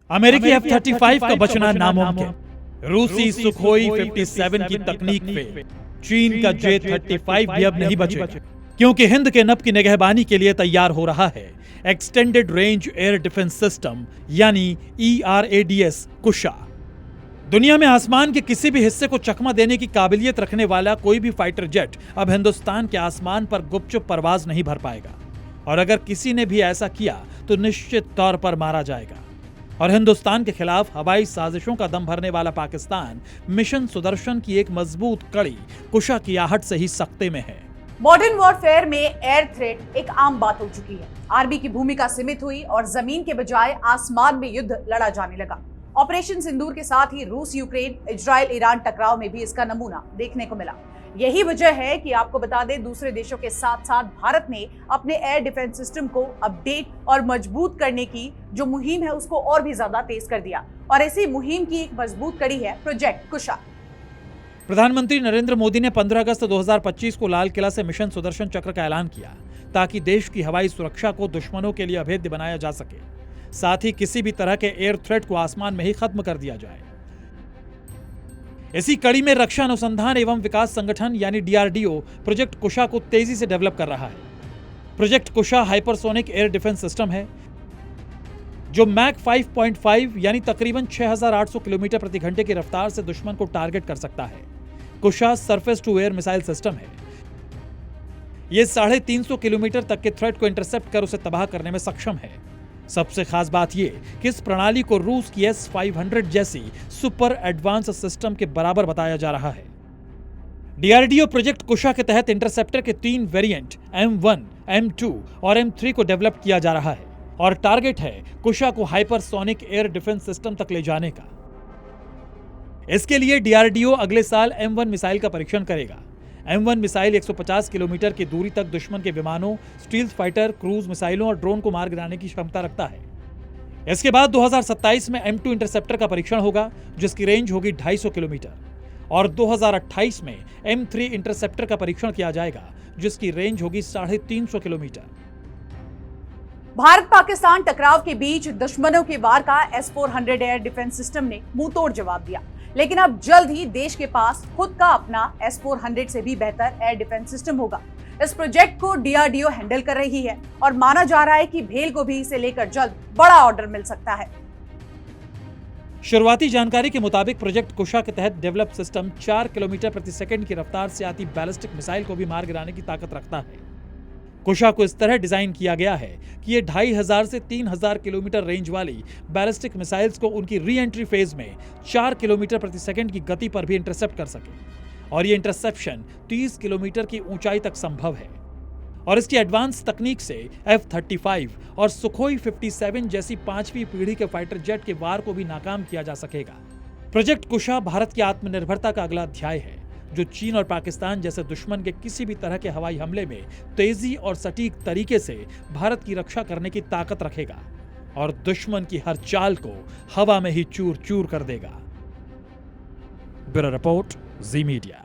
अमेरिकी F-35 का बचना नामुमकिन। रूसी सुखोई 57 की तकनीक पे चीन का J-35 भी अब नहीं बचेगा, क्योंकि हिंद के नभ की निगहबानी के लिए तैयार हो रहा है extended range air defence system यानी ERADS कुशा। दुनिया में आसमान के किसी भी हिस्से को चकमा देने की काबिलियत रखने वाला कोई भी फाइटर जेट अब हिंदुस्तान के आसमान पर गुपचुप परवाज नहीं भर पाएगा, और अगर किसी ने भी ऐसा किया तो निश्चित तौर पर मारा जाएगा। और हिंदुस्तान के खिलाफ हवाई साजिशों का दम भरने वाला पाकिस्तान मिशन सुदर्शन की एक मजबूत कड़ी कुशा की आहट से ही सख्ते में है। मॉडर्न वॉरफेयर में एयर थ्रेट एक आम बात हो चुकी है। आर्मी की भूमिका सीमित हुई और जमीन के बजाय आसमान में युद्ध लड़ा जाने लगा। ऑपरेशन सिंदूर के साथ ही रूस यूक्रेन इजराइल ईरान टकराव में भी इसका नमूना देखने को मिला। यही वजह है कि आपको बता दें, दूसरे देशों के साथ साथ भारत ने अपने एयर डिफेंस सिस्टम को अपडेट और मजबूत करने की जो मुहिम है उसको और भी ज्यादा तेज कर दिया, और इसी मुहिम की एक मजबूत कड़ी है प्रोजेक्ट कुशा। प्रधानमंत्री नरेंद्र मोदी ने 15 अगस्त 2025 को लाल किला से मिशन सुदर्शन चक्र का ऐलान किया, ताकि देश की हवाई सुरक्षा को दुश्मनों के लिए अभेद्य बनाया जा सके, साथ ही किसी भी तरह के एयर थ्रेट को आसमान में ही खत्म कर दिया जाए। इसी कड़ी में रक्षा अनुसंधान एवं विकास संगठन यानी DRDO प्रोजेक्ट कुशा को तेजी से डेवलप कर रहा है। प्रोजेक्ट कुशा हाइपरसोनिक एयर डिफेंस सिस्टम है जो मैक 5.5 यानी तकरीबन 6800 किलोमीटर प्रति घंटे की रफ्तार से दुश्मन को टारगेट कर सकता है। Kusha surface to air missile system है। यह 350 किलोमीटर तक के थ्रेट को इंटरसेप्ट कर उसे तबाह करने में सक्षम है। सबसे खास बात यह कि इस प्रणाली को रूस की S-500 जैसी सुपर एडवांस सिस्टम के बराबर बताया जा रहा है। DRDO प्रोजेक्ट कुशा के तहत इंटरसेप्टर के 3 वेरिएंट M1, M2 और M3 को डेवलप किया जा रहा है, और टारगेट है कुशा को हाइपरसोनिक एयर डिफेंस सिस्टम तक ले जाने का। इसके लिए DRDO अगले साल M1 मिसाइल का परीक्षण करेगा। M1 मिसाइल 150 किलोमीटर की दूरी तक दुश्मन के विमानों, स्टील्थ फाइटर, क्रूज मिसाइलों और ड्रोन को मार गिराने की क्षमता रखता है। इसके बाद 2027 में M2 इंटरसेप्टर का परीक्षण होगा, जिसकी रेंज होगी 250 किलोमीटर, और 2028 में M3 इंटरसेप्टर का परीक्षण किया जाएगा, जिसकी रेंज होगी 350 किलोमीटर। भारत पाकिस्तान टकराव के बीच दुश्मनों के वार का S-400 एयर डिफेंस सिस्टम ने मुंह तोड़ जवाब दिया, लेकिन अब जल्द ही देश के पास खुद का अपना S-400 से भी बेहतर एयर डिफेंस सिस्टम होगा। इस प्रोजेक्ट को DRDO हैंडल कर रही है, और माना जा रहा है कि भेल को भी इसे लेकर जल्द बड़ा ऑर्डर मिल सकता है। शुरुआती जानकारी के मुताबिक प्रोजेक्ट कुशा के तहत डेवलप सिस्टम 4 किलोमीटर प्रति सेकंड की रफ्तार से आती बैलिस्टिक मिसाइल को भी मार गिराने की ताकत रखता है। कुशा को इस तरह डिजाइन किया गया है कि ये 2500 से 3000 किलोमीटर रेंज वाली बैलिस्टिक मिसाइल्स को उनकी री एंट्री फेज में 4 किलोमीटर प्रति सेकंड की गति पर भी इंटरसेप्ट कर सके, और ये इंटरसेप्शन 30 किलोमीटर की ऊंचाई तक संभव है। और इसकी एडवांस तकनीक से F-35 और सुखोई 57 जैसी 5वीं पीढ़ी के फाइटर जेट के वार को भी नाकाम किया जा सकेगा। प्रोजेक्ट कुशा भारत की आत्मनिर्भरता का अगला अध्याय है, जो चीन और पाकिस्तान जैसे दुश्मन के किसी भी तरह के हवाई हमले में तेजी और सटीक तरीके से भारत की रक्षा करने की ताकत रखेगा, और दुश्मन की हर चाल को हवा में ही चूर चूर कर देगा। ब्यूरो रिपोर्ट, जी मीडिया।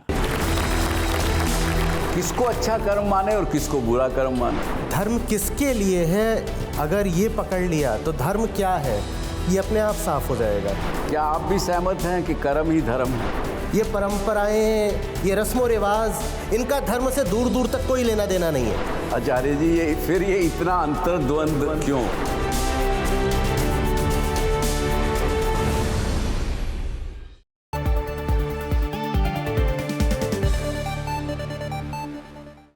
किसको अच्छा कर्म माने और किसको बुरा कर्म माने। धर्म किसके लिए है, अगर ये पकड़ लिया तो धर्म क्या है ये अपने आप साफ हो जाएगा। क्या आप भी सहमत हैं कि कर्म ही धर्म है? ये परंपराएं, ये रस्मों रिवाज, इनका धर्म से दूर दूर तक कोई लेना देना नहीं है। आचार्य जी, ये इतना अंतर्द्वंद क्यों?